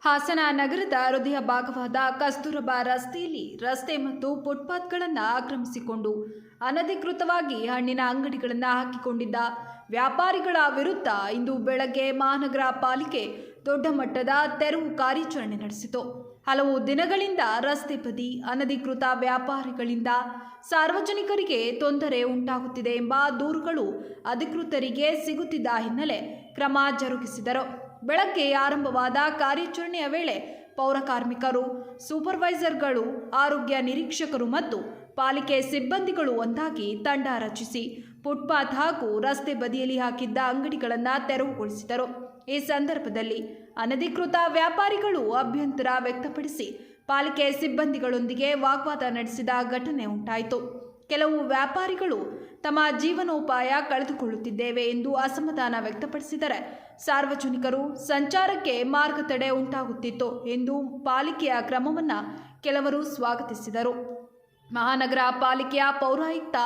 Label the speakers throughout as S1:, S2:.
S1: ಹಾಸನ ನಗರದ ಹೃದಯ ಭಾಗವಾದ ಕಸ್ತೂರಬಾ ರಸ್ತೆಯಲ್ಲಿ ರಸ್ತೆ ಮತ್ತು ಫುಟ್ಪಾತ್ಗಳನ್ನು ಆಕ್ರಮಿಸಿಕೊಂಡು ಅನಧಿಕೃತವಾಗಿ ಹಣ್ಣಿನ ಅಂಗಡಿಗಳನ್ನು ಹಾಕಿಕೊಂಡಿದ್ದ ವ್ಯಾಪಾರಿಗಳ ವಿರುದ್ಧ ಇಂದು ಬೆಳಗ್ಗೆ ಮಹಾನಗರ ಪಾಲಿಕೆ ದೊಡ್ಡ ಮಟ್ಟದ ತೆರವು ಕಾರ್ಯಾಚರಣೆ ನಡೆಸಿತು. ಹಲವು ದಿನಗಳಿಂದ ರಸ್ತೆ ಬದಿ ಅನಧಿಕೃತ ವ್ಯಾಪಾರಿಗಳಿಂದ ಸಾರ್ವಜನಿಕರಿಗೆ ತೊಂದರೆ ಉಂಟಾಗುತ್ತಿದೆ ಎಂಬ ದೂರುಗಳು ಅಧಿಕೃತರಿಗೆ ಸಿಗುತ್ತಿದ್ದ ಹಿನ್ನೆಲೆ ಕ್ರಮ ಜರುಗಿಸಿದರು. ಬೆಳಗ್ಗೆ ಆರಂಭವಾದ ಕಾರ್ಯಾಚರಣೆಯ ವೇಳೆ ಪೌರಕಾರ್ಮಿಕರು, ಸೂಪರ್ವೈಸರ್ಗಳು, ಆರೋಗ್ಯ ನಿರೀಕ್ಷಕರು ಮತ್ತು ಪಾಲಿಕೆ ಸಿಬ್ಬಂದಿಗಳು ಒಂದಾಗಿ ತಂಡ ರಚಿಸಿ ಫುಟ್ಪಾತ್ ಹಾಗೂ ರಸ್ತೆ ಬದಿಯಲ್ಲಿ ಹಾಕಿದ್ದ ಅಂಗಡಿಗಳನ್ನು ತೆರವುಗೊಳಿಸಿದರು. ಈ ಸಂದರ್ಭದಲ್ಲಿ ಅನಧಿಕೃತ ವ್ಯಾಪಾರಿಗಳು ಅಭ್ಯಂತರ ವ್ಯಕ್ತಪಡಿಸಿ ಪಾಲಿಕೆ ಸಿಬ್ಬಂದಿಗಳೊಂದಿಗೆ ವಾಗ್ವಾದ ನಡೆಸಿದ ಘಟನೆ ಉಂಟಾಯಿತು. ಕೆಲವು ವ್ಯಾಪಾರಿಗಳು ತಮ್ಮ ಜೀವನೋಪಾಯ ಕಳೆದುಕೊಳ್ಳುತ್ತಿದ್ದೇವೆ ಎಂದು ಅಸಮಾಧಾನ ವ್ಯಕ್ತಪಡಿಸಿದರೆ, ಸಾರ್ವಜನಿಕರು ಸಂಚಾರಕ್ಕೆ ಮಾರ್ಗ ತಡೆ ಉಂಟಾಗುತ್ತಿತ್ತು ಎಂದು ಪಾಲಿಕೆಯ ಕ್ರಮವನ್ನು ಕೆಲವರು ಸ್ವಾಗತಿಸಿದರು. ಮಹಾನಗರ ಪಾಲಿಕೆಯ ಪೌರಾಯುಕ್ತ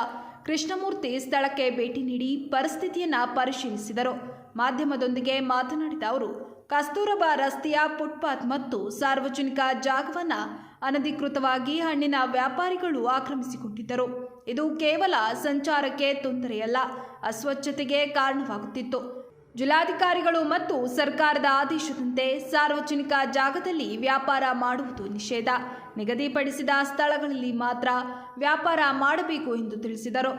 S1: ಕೃಷ್ಣಮೂರ್ತಿ ಸ್ಥಳಕ್ಕೆ ಭೇಟಿ ನೀಡಿ ಪರಿಸ್ಥಿತಿಯನ್ನು ಪರಿಶೀಲಿಸಿದರು. ಮಾಧ್ಯಮದೊಂದಿಗೆ ಮಾತನಾಡಿದ ಅವರು, ಕಸ್ತೂರಬಾ ರಸ್ತೆಯ ಫುಟ್ಪಾತ್ ಮತ್ತು ಸಾರ್ವಜನಿಕ ಜಾಗವನ್ನು ಅನಧಿಕೃತವಾಗಿ ಹಣ್ಣಿನ ವ್ಯಾಪಾರಿಗಳು ಆಕ್ರಮಿಸಿಕೊಂಡಿದ್ದರು. ಇದು ಕೇವಲ ಸಂಚಾರಕ್ಕೆ ತೊಂದರೆಯಲ್ಲ, ಅಸ್ವಚ್ಛತೆಗೆ ಕಾರಣವಾಗುತ್ತಿತ್ತು. ಜಿಲ್ಲಾಧಿಕಾರಿಗಳು ಮತ್ತು ಸರ್ಕಾರದ ಆದೇಶದಂತೆ ಸಾರ್ವಜನಿಕ ಜಾಗದಲ್ಲಿ ವ್ಯಾಪಾರ ಮಾಡುವುದು ನಿಷೇಧ. ನಿಗದಿಪಡಿಸಿದ ಸ್ಥಳಗಳಲ್ಲಿ ಮಾತ್ರ ವ್ಯಾಪಾರ ಮಾಡಬೇಕು ಎಂದು ತಿಳಿಸಿದರು.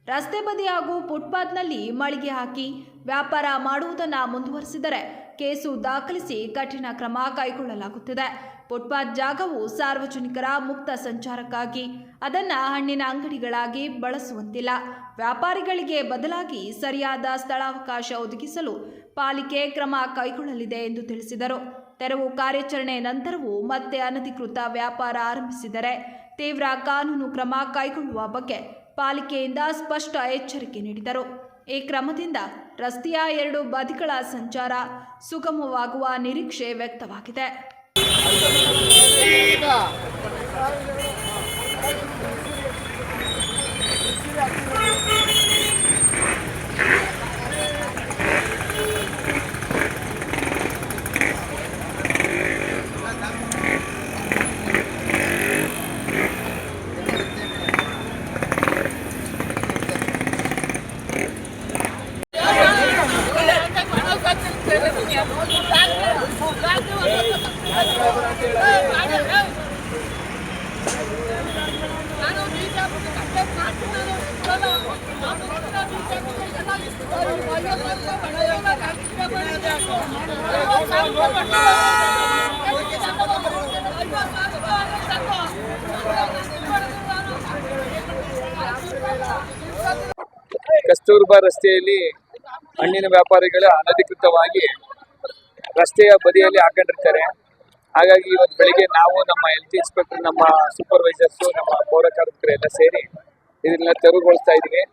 S1: ರಸ್ತೆ ಬದಿ ಹಾಗೂ ಫುಟ್ಪಾತ್ನಲ್ಲಿ ಮಳಿಗೆ ಹಾಕಿ ವ್ಯಾಪಾರ ಮಾಡುವುದನ್ನು ಮುಂದುವರಿಸಿದರೆ ಕೇಸು ದಾಖಲಿಸಿ ಕಠಿಣ ಕ್ರಮ ಕೈಗೊಳ್ಳಲಾಗುತ್ತದೆ. ಫುಟ್ಪಾತ್ ಜಾಗವು ಸಾರ್ವಜನಿಕರ ಮುಕ್ತ ಸಂಚಾರಕ್ಕಾಗಿ, ಅದನ್ನು ಹಣ್ಣಿನ ಅಂಗಡಿಗಳಾಗಿ ಬಳಸುವಂತಿಲ್ಲ. ವ್ಯಾಪಾರಿಗಳಿಗೆ ಬದಲಾಗಿ ಸರಿಯಾದ ಸ್ಥಳಾವಕಾಶ ಒದಗಿಸಲು ಪಾಲಿಕೆ ಕ್ರಮ ಕೈಗೊಳ್ಳಲಿದೆ ಎಂದು ತಿಳಿಸಿದರು. ತೆರವು ಕಾರ್ಯಾಚರಣೆ ನಂತರವೂ ಮತ್ತೆ ಅನಧಿಕೃತ ವ್ಯಾಪಾರ ಆರಂಭಿಸಿದರೆ ತೀವ್ರ ಕಾನೂನು ಕ್ರಮ ಕೈಗೊಳ್ಳುವ ಬಗ್ಗೆ ಪಾಲಿಕೆಯಿಂದ ಸ್ಪಷ್ಟ ಎಚ್ಚರಿಕೆ ನೀಡಿದರು. ಈ ಕ್ರಮದಿಂದ ರಸ್ತೆಯ ಎರಡು ಬದಿಗಳ ಸಂಚಾರ ಸುಗಮವಾಗುವ ನಿರೀಕ್ಷೆ ವ್ಯಕ್ತವಾಗಿದೆ.
S2: ಕಸ್ತೂರ್ಬಾ ರಸ್ತೆಯಲ್ಲಿ ಹಣ್ಣಿನ ವ್ಯಾಪಾರಿಗಳು ಅನಧಿಕೃತವಾಗಿ ರಸ್ತೆಯ ಬದಿಯಲ್ಲಿ ಹಾಕೊಂಡಿರ್ತಾರೆ. ಹಾಗಾಗಿ ಇವತ್ತು ಬೆಳಿಗ್ಗೆ ನಾವು ನಮ್ಮ ಹೆಲ್ತ್ ಇನ್ಸ್ಪೆಕ್ಟರ್, ನಮ್ಮ ಸೂಪರ್ವೈಸರ್ಸು, ನಮ್ಮ ಪೌರಕಾರ್ಮಿಕರು ಎಲ್ಲ ಸೇರಿ ಇದನ್ನ ತೆರವುಗೊಳಿಸ್ತಾ ಇದೀವಿ.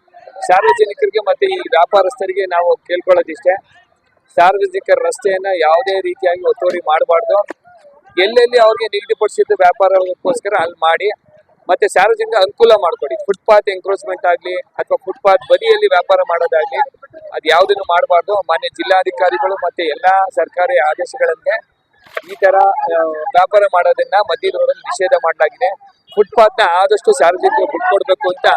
S2: ಸಾರ್ವಜನಿಕರಿಗೆ ಮತ್ತೆ ಈ ವ್ಯಾಪಾರಸ್ಥರಿಗೆ ನಾವು ಕೇಳ್ಕೊಳ್ಳೋದಿಷ್ಟೇ, ಸಾರ್ವಜನಿಕರ ರಸ್ತೆಯನ್ನ ಯಾವುದೇ ರೀತಿಯಾಗಿ ಒತ್ತುವರಿ ಮಾಡಬಾರ್ದು. ಎಲ್ಲೆಲ್ಲಿ ಅವ್ರಿಗೆ ನಿಗದಿಪಡಿಸಿದ ವ್ಯಾಪಾರಕ್ಕೋಸ್ಕರ ಅಲ್ಲಿ ಮಾಡಿ, ಮತ್ತೆ ಸಾರ್ವಜನಿಕ ಅನುಕೂಲ ಮಾಡಿಕೊಡಿ. ಫುಟ್ಪಾತ್ ಎಂಕ್ರೋಚ್ಮೆಂಟ್ ಆಗಲಿ ಅಥವಾ ಫುಟ್ಪಾತ್ ಬದಿಯಲ್ಲಿ ವ್ಯಾಪಾರ ಮಾಡೋದಾಗ್ಲಿ, ಅದು ಯಾವುದನ್ನು ಮಾಡಬಾರ್ದು. ಮಾನ್ಯ ಜಿಲ್ಲಾಧಿಕಾರಿಗಳು ಮತ್ತೆ ಎಲ್ಲಾ ಸರ್ಕಾರಿ ಆದೇಶಗಳಂತೆ ಈ ತರ ವ್ಯಾಪಾರ ಮಾಡೋದನ್ನ ಮಧ್ಯದವರಲ್ಲಿ ನಿಷೇಧ ಮಾಡಲಾಗಿದೆ. ಫುಟ್ಪಾತ್ನ ಆದಷ್ಟು ಸಾರ್ವಜನಿಕರು ಬಿಟ್ಕೊಡ್ಬೇಕು ಅಂತ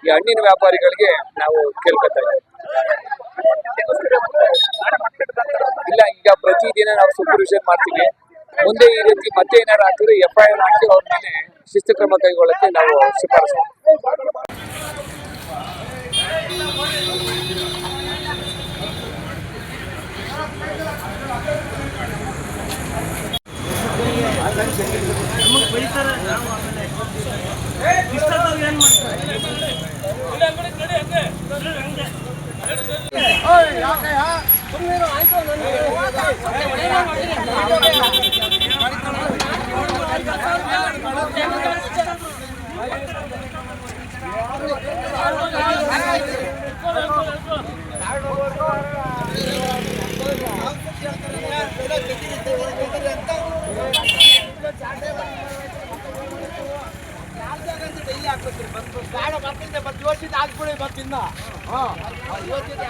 S2: ಈ ಹಣ್ಣಿನ ವ್ಯಾಪಾರಿಗಳಿಗೆ ನಾವು ಕೇಳ್ಕೊತಾ ಇಲ್ಲ. ಈಗ ಪ್ರತಿದಿನ ನಾವು ಸೂಪರ್ವಿಷನ್ ಮಾಡ್ತೀವಿ. ಮುಂದೆ ಈ ರೀತಿ ಮತ್ತೆ ಏನಾದ್ರು ಹಾಕಿದ್ರೆ FIR ಹಾಕಿ ಅವ್ರ ಮೇಲೆ ಶಿಸ್ತು ಕ್ರಮ ಕೈಗೊಳ್ಳಕ್ಕೆ ನಾವು ಶಿಫಾರಸು
S3: ಇವತ್ತಿನ ಆಗ್ಬಿಡಿ ಬರ್ತಿನ್ನ ಇವತ್ತಿನ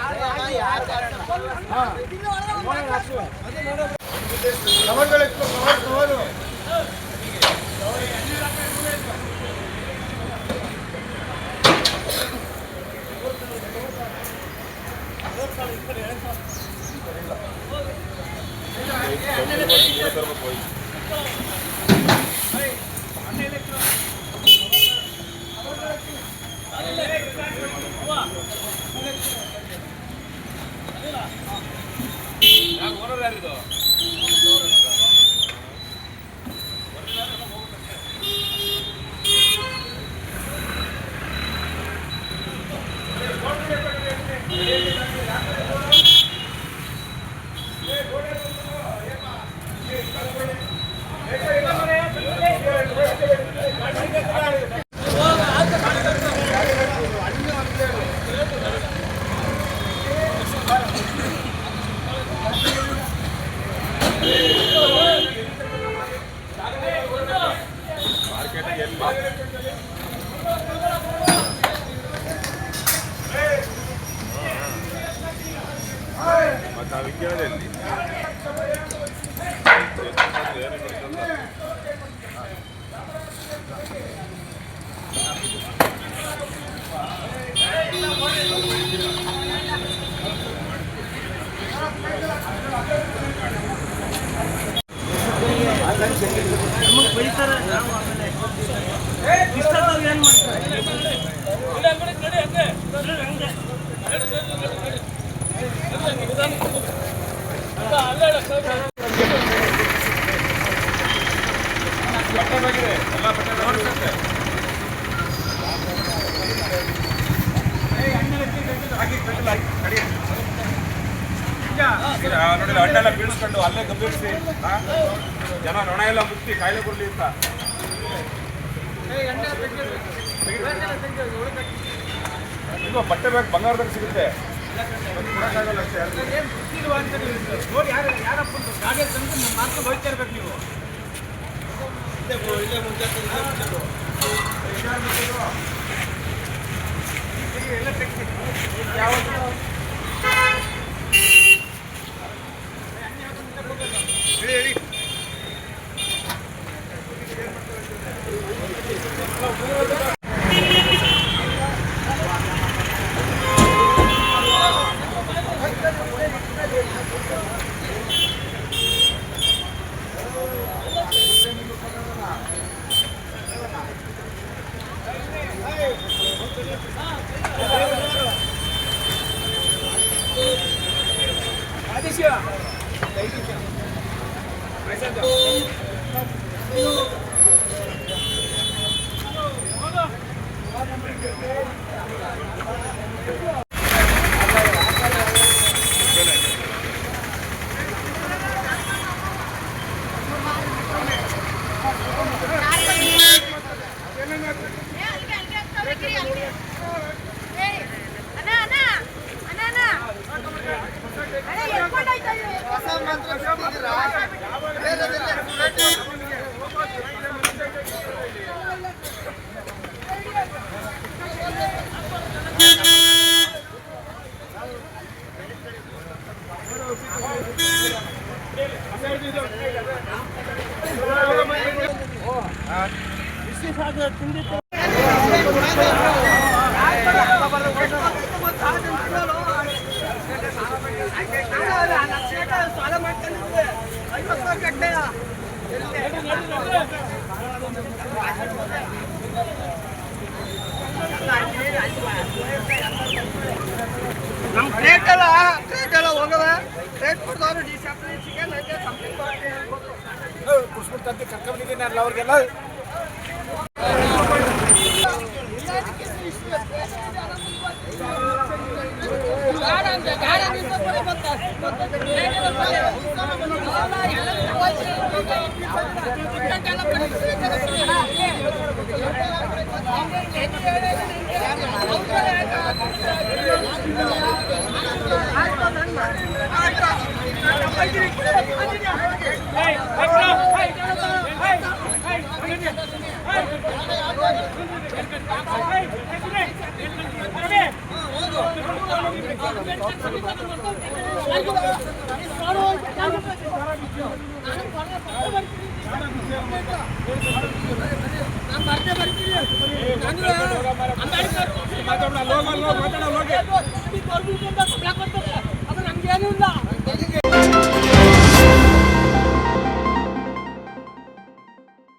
S4: ನೋಡಿ ಹಣ್ಣೆಲ್ಲ ಬೀಳಿಸ್ಕೊಂಡು ಅಲ್ಲೇ ಗಂಭೀರಿಸಿ ಜನ ನೊಣ ಎಲ್ಲ ಮುಚ್ಚಿ ಕಾಯಿಲೆ ಬರಲಿ ಅಂತ ಈಗ ಬಟ್ಟೆ ಬ್ಯಾಗ್ ಬಂಗಾರದಾಗ ಸಿಗುತ್ತೆ ಕೊಡಕ್ಕಾಗಲ್ಲ ಅಷ್ಟೇ
S3: ನೋಡಿ ಯಾರಪ್ಪ ಗಾಡಿ ತಂದು ಮಾರ್ಕೊಂಡು ಹೋಗ್ತಾ ಇರ್ಬೇಕು ನೀವು ನಮ್ಮ ಕ್ರೇಟ್ ಎಲ್ಲ ಹೋಗವ ಕ್ರೇಟ್ ಕೊಡ್ದವ್ರು ಡಿಸ್ಅಪ್ಲಿನ್ಸಿಗೆ ನನಗೆ ಕಂಪ್ಲೇಂಟ್ ಮಾಡಿ ಕುಡ್ಸ್ಬಿಡ್ತಂತೆ ಕರ್ಕೊಂಡಿದ್ದೀನಿ ನಾನು ಅವ್ರಿಗೆಲ್ಲ
S4: ಮಾತಾಡೋಣ